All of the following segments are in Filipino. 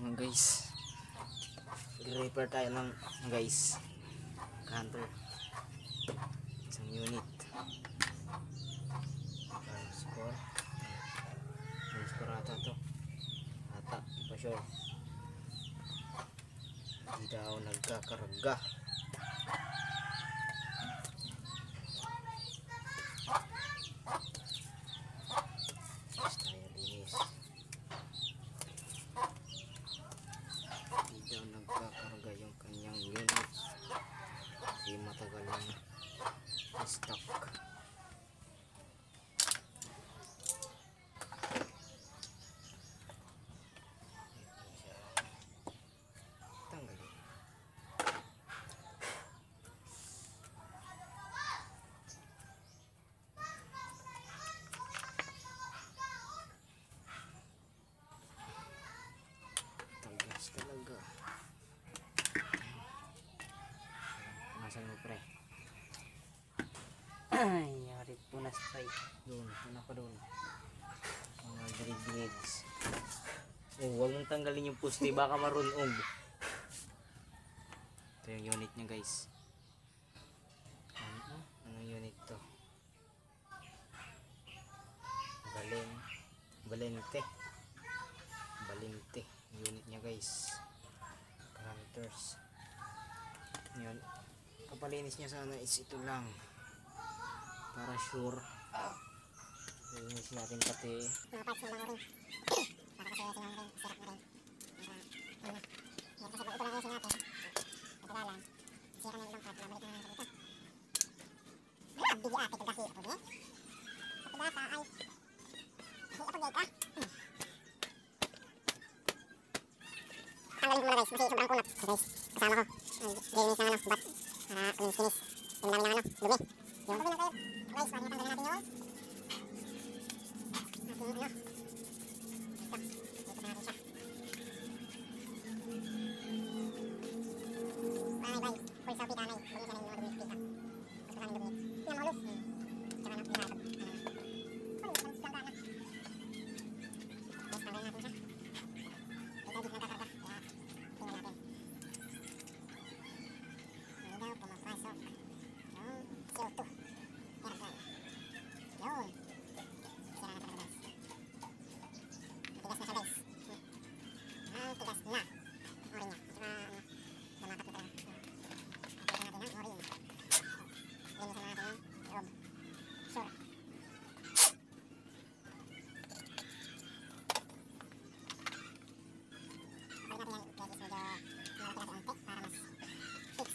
Guys, i-repair tayo ng guys canter isang unit. Score ata to ata pa sure hindi daw nagkakarga. Matagal lang stock. Tanggalin. Tagas talaga. Nasaan mo pre? Ay, yari punas pa eh. Doon, puna pa doon. Mga grades. Oh, huwag mong tanggalin yung puste, baka marunog. Ito yung unit niya guys. Anong unit to? Valente unit niya guys. Hunters. Yun. Kapalinis niya sana is ito lang. Para sure. Linis natin pati. Mga parts na lang rin. Para kasi yung rin. Sirap na rin. Yan kasi ito lang yung natin. Natagalan. Sira na yung ibang part. Nabalik na naman dito. Ang bigi ate kagahi. Ako din. At data ay. Ako gate ah. Tanggalin ko muna guys. Kasi sobrang kunat. So guys, kasama ko. Linis ng bat. Para kuminis-kinis. Yung dami ng dumi. Yung dumi na tayo. Guys, tanggalin natin yung ating dito na natin siya. Panay guys, full selfie tanay. Bumili ka na yung mga dumi pita. Mas maraming dumi. Hindi na mahulog. Tsaka na, hindi na ito. Lang gana. Guys, tanggalin natin siya. Ito, di nagkakarga. Kaya, tingnan natin. Hindi daw pumapasok. Yung CO2. Air dry. Yun. Sira na talaga guys. Matigas na siya guys. Ang tigas na. Ori niya. Saka lumakat na talaga. Pagkita natin ang ori niya. Linisan na natin yung loob. Sure. Pagkita natin yan. Kaya is medyo malaki natin ang tek para mas fix.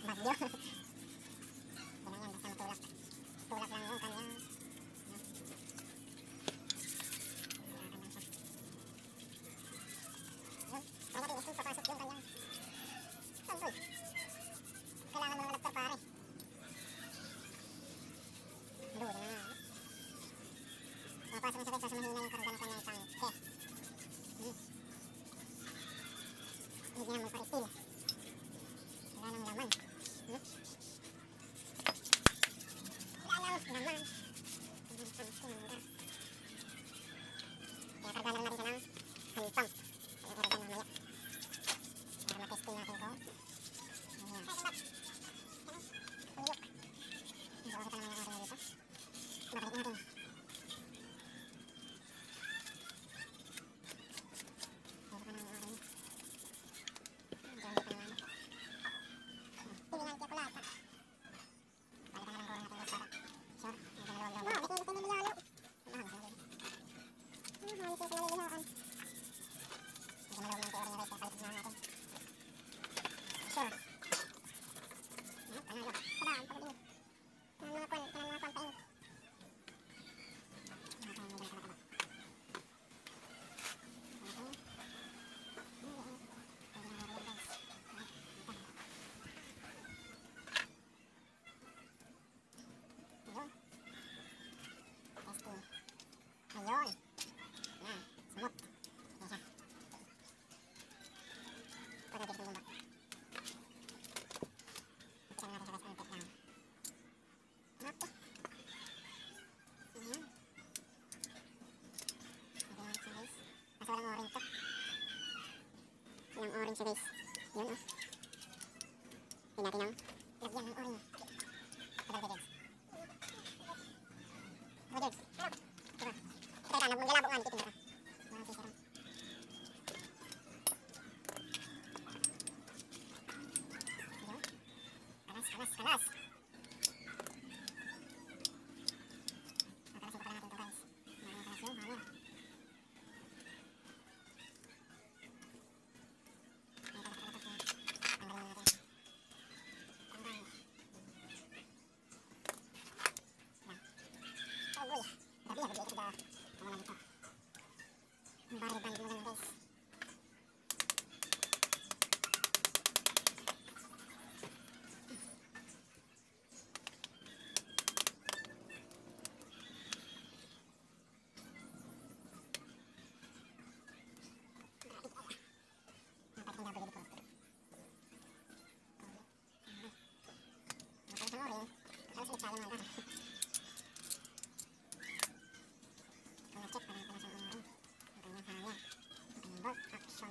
Bagyo. Ganun yan, basta matulak. Tulak lang yung kanya. Yun. Kaya natin ito, papasok yung kanyang tantoy. Kailangan mo naman nagtarpare. Ludo na. Papasok na sa sa mahina yung karga ng kanyang tangke. Hindi niya magpa-refill. Wala nang laman. Wala nang laman. Kaya karga lang natin siya ng hand pump. Kaya karga na mamaya. Para matesting natin ko. Ayan. Uliyok. So, okay pa naman yung area dito. Babalik natin. Ayan siya guys. Yun oh. Tingnan natin ang lagyan ng orange. Tagal ka guys. Oh guys. Diba? Kita ka, naglalabo nga. Titingnan ka. Wala siya sarang. Ayun. Kalas, kalas, kalas. Kakalasin ko pala natin ito guys. Maraming kalas yun. Hangin. Barrel band mo lang guys. Bolt action.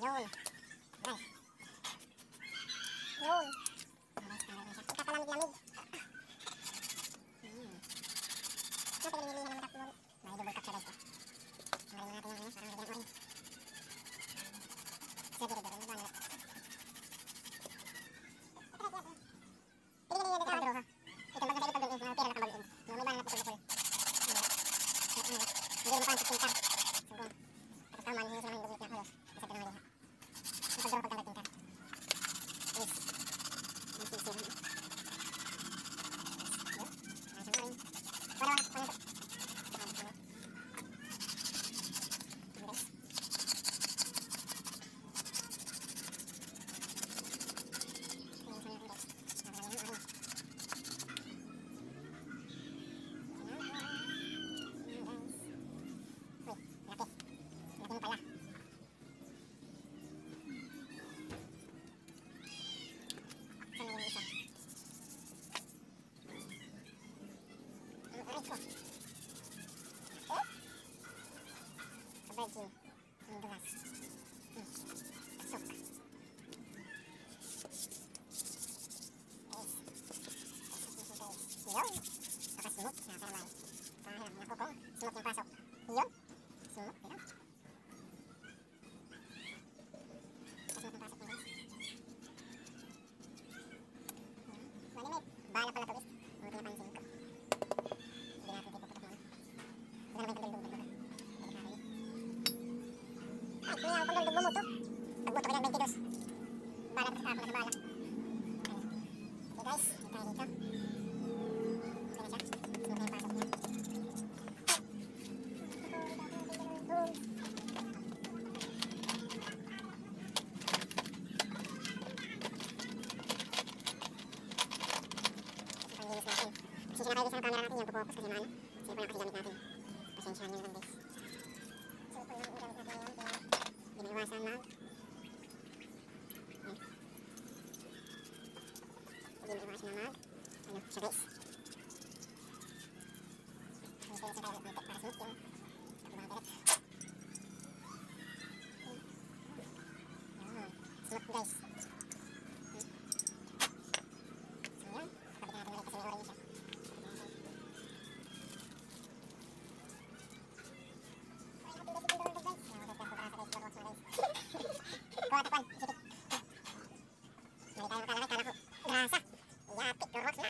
Yun. Guys. Yun. Kakalamig-lamig. Natin nililihan ng matak mo. May double cap siya guys. Tanggalin natin yung parang lagyan orange. Sige, dire-dire na ba nila? Tingnan niyo dito ha. Ito maganda ito doon, pera na kabaliin. May bala na putol-putol. Hindi mo pang pintar. Sugon. Tapos tama niyo sila ng dugit niya halos. Isa tinangali ha. Ipag-draw pagtanggal pintar. Yes. This is it. Yun. Ayos ang orange. Wala. Virgin Honduras. Pasok. Yun. Nakasmooth. Nakaraman. Parang nakukong. Smooth yung pasok. Yun. Smooth. Yun. Smooth yung pasok guys. Bali may bala pala to guys. Buti napansin ko. Hindi natin tipuputok muna. Hindi naman tagdugdug muna. Ay, kuya ako pag bumuto. Pagbuto ko ng 22. Bala, tapos ako na sa bala. Okay guys, dito tayo dito. Ito na siya. Smooth na yung pasok niya. Panglinis natin. Pasensya na kayo guys sa camera natin. Yan po focus kasi maano. Cellphone ang kasi gamit natin. Pasensya nyo lang guys. Cellphone lang ang gamit natin ngayon. Kaya hindi maiwasan mag hindi maiwasan na mag ano siya guys. Hindi siya tayo ulit para smooth yung pagkabang direct. Yun. Smooth guys. So yun. Kapit natin ulit kasi may orange siya. Kuha takpan, isitik. Mali tayo makalakay, kala ko grasa. Iyapit, turwas na.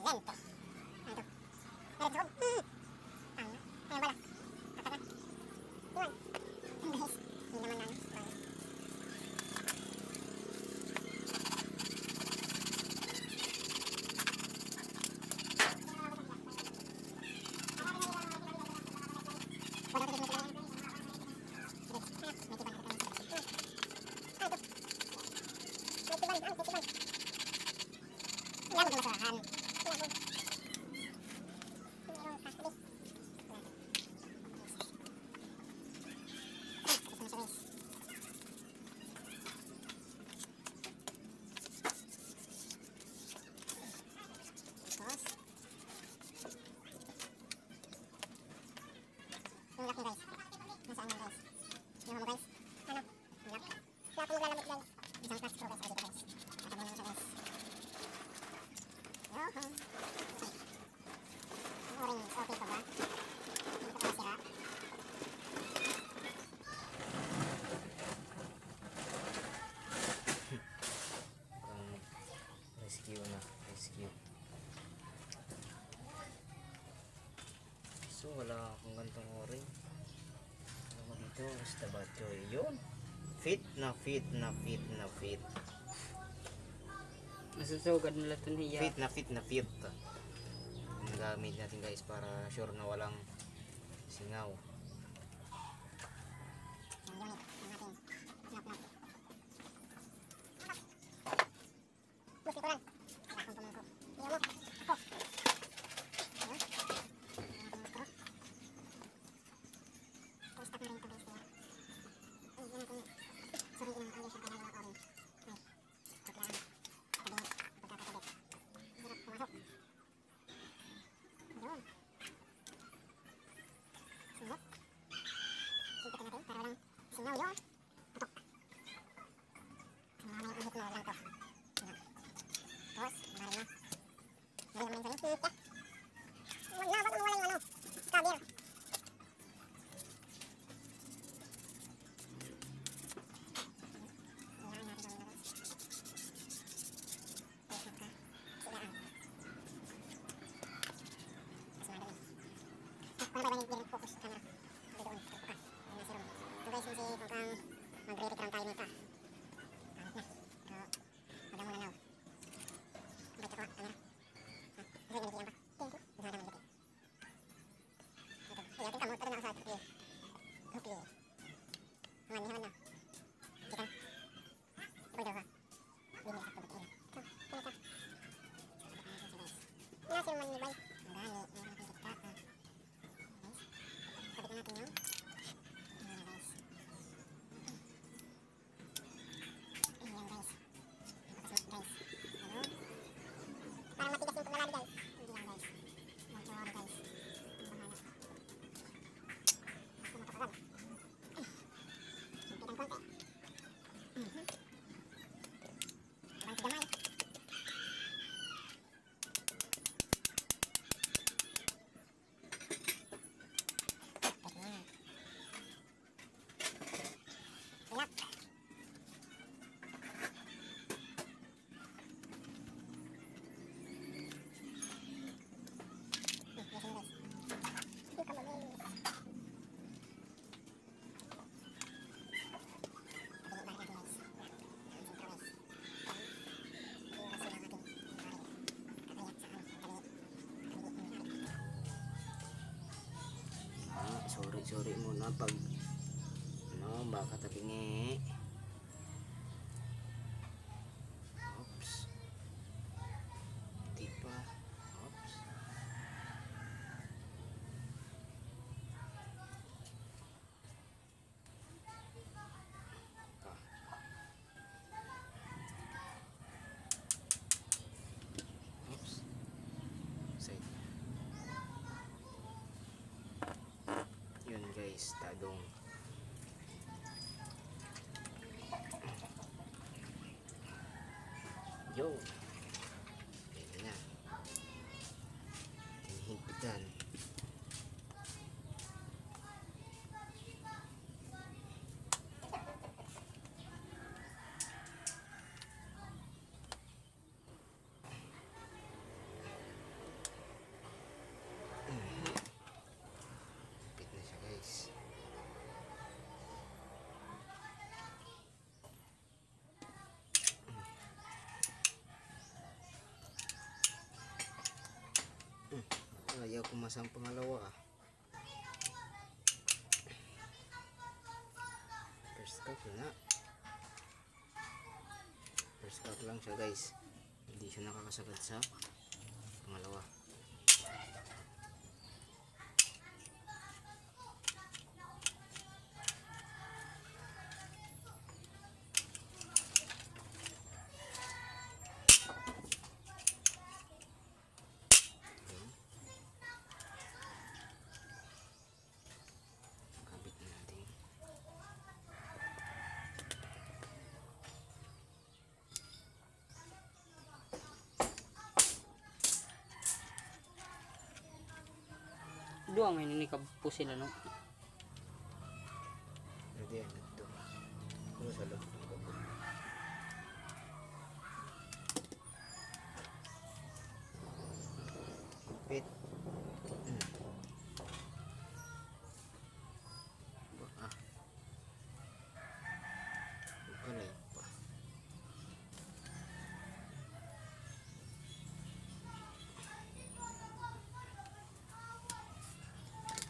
Excelente. Ano ito? Meron sa loob. Tama. Ayan bala. Tataka. Iwan. Guys. Hindi naman na. Bala. Yung lock niya guys. Nasaan yan guys? Yung mo guys? Ano? Yung lock. Lock mo galamit guys. Isang plastic ko guys. Dito guys. Tatabunin mo siya guys. Yoho. Okay. Yung orange. Okay pa ba? Hindi ko pa sira. Rescue na. Rescue. So wala akong gantong orange. Ano mo dito? Basta ba ito? Yun. Fit na fit na fit na fit. Nasusugad nila ito niya. Fit na fit na fit. Ang gamit natin guys para sure na walang singaw. Yung unit. Yung ating knock knock. Busi ko lang. Wala akong pumangko. Iyo mo. Ako. Ayun. Ayan natin yung straw. I-stack na rin ito guys. Kaya. Ay, yun natin. Suriin ang condition kaya wala orange. Ay. Hook lang. Kabinit. Pagkakakabit. Hirap pumasok. Ayun. Singot. Sigitin natin para walang singaw yun. Putok. Singaw na yung ihip mo lang to. Singaw. Tapos, marin na. Marin naman yung sa'yo. Wala, ba't mo wala yung ano? Cover. Silaan natin gawin na guys. Tapos magka. Silaan. Mas madali. Wala ba yung focus sa camera? Hindi doon. Bukas. Ayun na si Rom. Ito guys, yung si mukhang magre-recrown tayo nito. Pangit na. Pero, wala muna now. Balik ako, camera. Ha? Gusto yung ganitiyan pa? Thank you. Gusto naman ganitiyan. Ito. Ay, ating kamot. Tara na ako sa tupi. Tupi. Haman, haman na. Kita na. Ito daw ha. Hindi mo sakto buti. Ito. Ito na ito. Wala si Roman Nibay. Ang dami. Meron natin kita. Guys. Kabit na natin yung. Ayan guys. Ayan guys. Napakasmak guys. Ano? Parang matigas yung paglalali guys. Hindi lang guys. Don't worry guys. Ang bahala. Ako mapakagal. Siyempre ng konti. Abang si Damay. Pwede na. Ilak. Yes, guys. Yung kamamelis. Kabinit bakit natin guys. Ang sentro guys. Yung kasi lang ating pare. Kakayak sa ano. Kabinit. Kabinit nangyari. Sorry muna pag ano, baka tabingi. Oops. Di pa. Oops. Oops. Side. Yun guys, tagong. Yo. Pwede na. Hinihigpitan. Ayaw kumasang pangalawa ah. First cut na. First cut lang siya guys. Hindi siya nakakasagad sa pangalawa. Kabit na natin. Doang ini ni kapusin ano. Pwede yan ito. Ano sa loob? Kapit. Ah. Bukalay pa.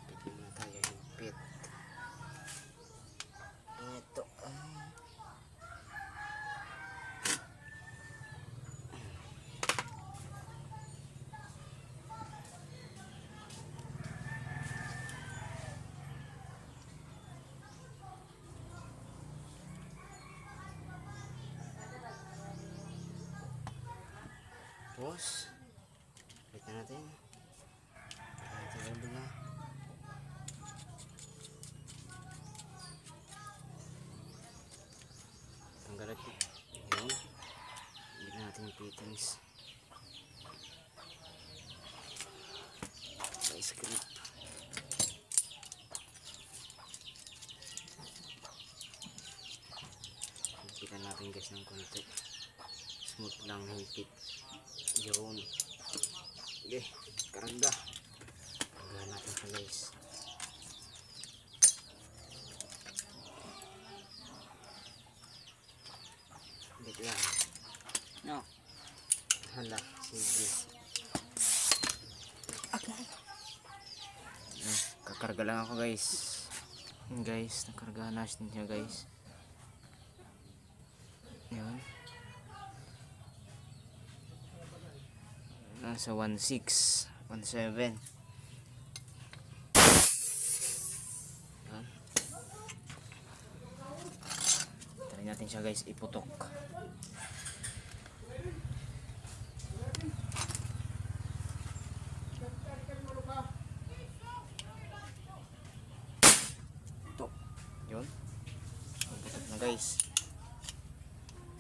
Higpit muna tayo, higpit. Ito ay tapos higpit na natin. Higpit na natin na. Tanggal ito. Yun. Higpit natin yung fittings. Vice grip. Higpitan natin guys ng konti. Smooth lang higpit. Yun. Okay, karga. Kargahan natin siya guys. Higpit lang. No. Hala, sige. Kakarga lang ako guys. Yun guys, nakargahan natin siya guys. Yun. Nasa 1.6, 1.7. Yan. Try natin siya guys iputok. Ito. Yun. Iputok na guys.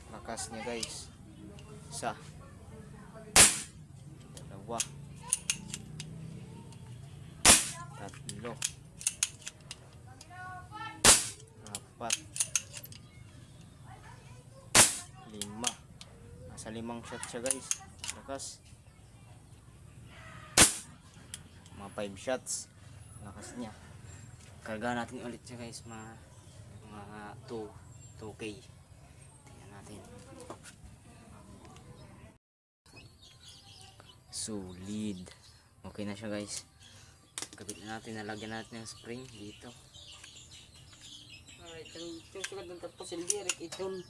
Lakas niya guys. Isa. Dalawa. Tatlo. Apat. Lima. Nasa 5 shot siya guys. Lakas. Mga 5 shots. Lakas niya. Karga natin ulit siya guys. Mga 2K. Tingnan natin. Solid. Okay na siya guys. Kapit na natin. Nalagyan natin ng spring dito. Alright, yung sugat ng pusil direct iton.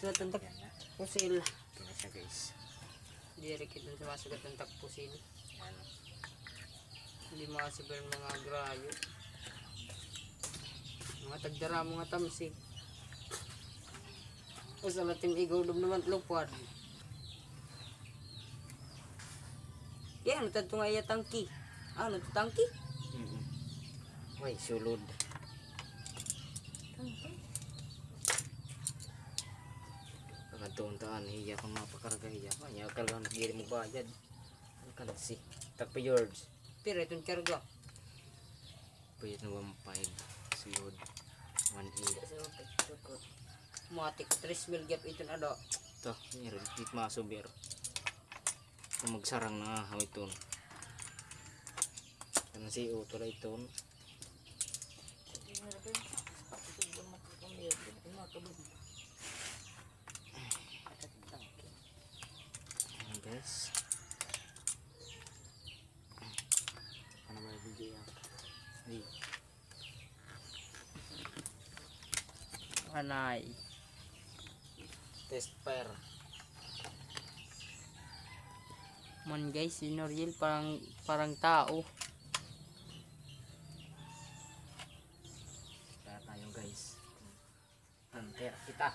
Sugat ng Yan na. pusil. Okay na siya guys. Direct iton sa mga sugat ng pusil. Yan. Hindi makasibir mga grayo. Mga tagdara mga tamsik. O sa latim igaw dum naman lupad. Yan, ito nga iya tangki. Ano ito tangki? Uy, sulod. Pagkatuuntaan, hiya kang mapakarga hiya. Kanya karga na diri mo bayad. Ano ka na si? Tagpa yards. Pero itong karga. Puyot na 1.5. Sulod. 1.8. Matik 3 mil gap iton ada. Ito, meron. Hit masubir. Kung magsarang na hawiton. Karena si Uto na iton. Ayan guys. Hanay. Test fire. Man guys, si Noriel parang tao. Kaya tayo guys. Hunter kita.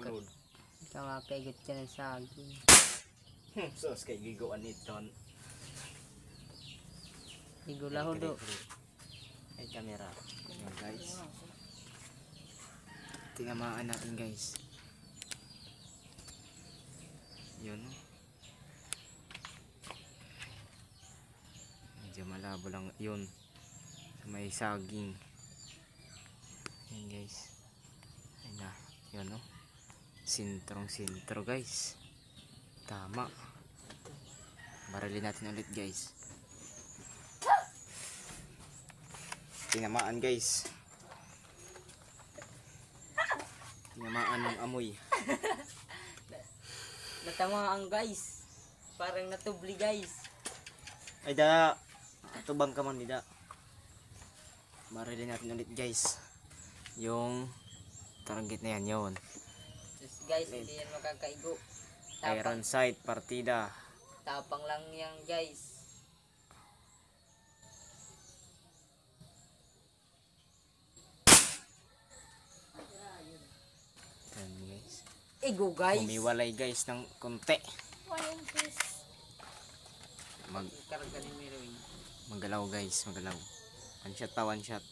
Ulod. Tsaka kaigot ka ng saging. Sos kay gigoan iton. Igula ho do. Ay camera. Ayan guys. Tingamaan natin guys. Yun. Medyo malabo lang yun. Sa may saging. Ayan guys. Ayan na. Yun no. Sintro guys. Tama. Baralin natin ulit guys. Tinamaan guys. Tinamaan ng amoy. Natamaan guys. Parang natubli guys. Ay da. Tubang ka man nida. Baralin natin ulit guys. Yung target na yan yun. Sus guys, hindi yan makakaigo. Iron sight partida. Tapang lang yan guys. Ayan guys. Igo guys. Umiwalay guys ng konti. Karga ni Miroy. Magalaw guys, magalaw. One shot pa, one shot.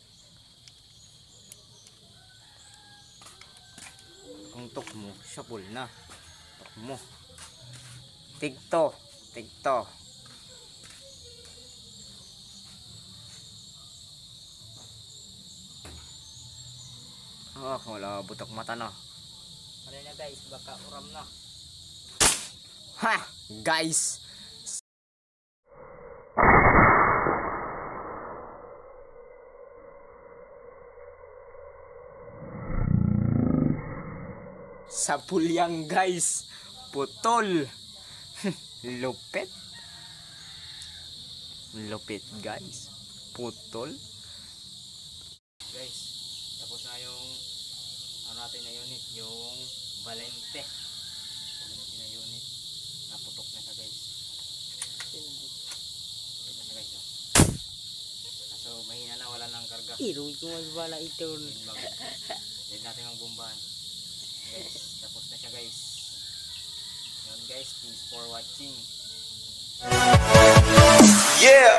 Kung tok mo, syapul na. Tok mo. Tigto. Wala butok mata na. Ano na guys, baka uram na. Ha! Guys! Sa pulyang guys, putol. Lupit. Lupit guys. Putol. Guys, tapos na yung ano natin na unit, yung Valente. Valente na unit. Naputok na siya guys. Putok na siya guys. Oh. So mahina na, wala nang karga. Iroy ko magbala ito. Dahil natin ang bombahan. Guys, tapos na siya guys. Yun guys, thanks for watching. Yeah.